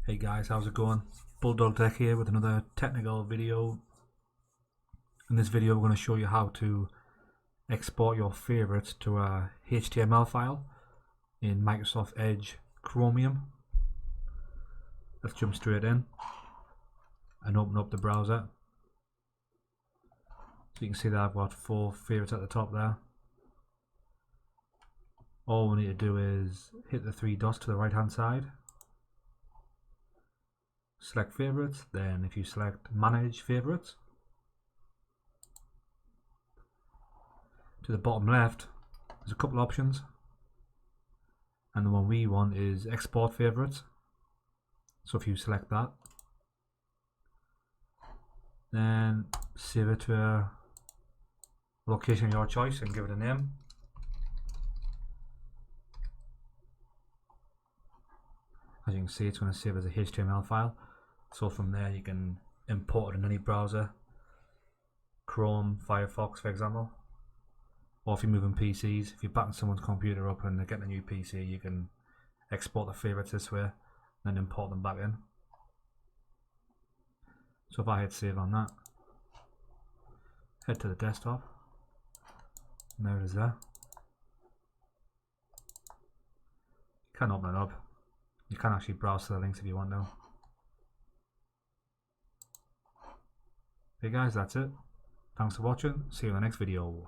Hey guys, how's it going? Bulldog Tech here with another technical video. In this video we're going to show you how to export your favorites to a HTML file in Microsoft Edge Chromium. Let's jump straight in and open up the browser. So you can see that I've got 4 favorites at the top there. All we need to do is hit the 3 dots to the right hand side, select favorites, then if you select manage favorites, to the bottom left there's a couple options, and the one we want is export favorites. So if you select that, then save it to a location of your choice and give it a name. As you can see, it's going to save as a HTML file, so from there you can import it in any browser, Chrome, Firefox for example. Or if you're moving PCs, if you're backing someone's computer up and they're getting a new PC, you can export the favorites this way and then import them back in. So if I hit save on that, head to the desktop, and there it is there. You can open it up. You can actually browse to the links if you want to. Hey guys, that's it. Thanks for watching. See you in the next video.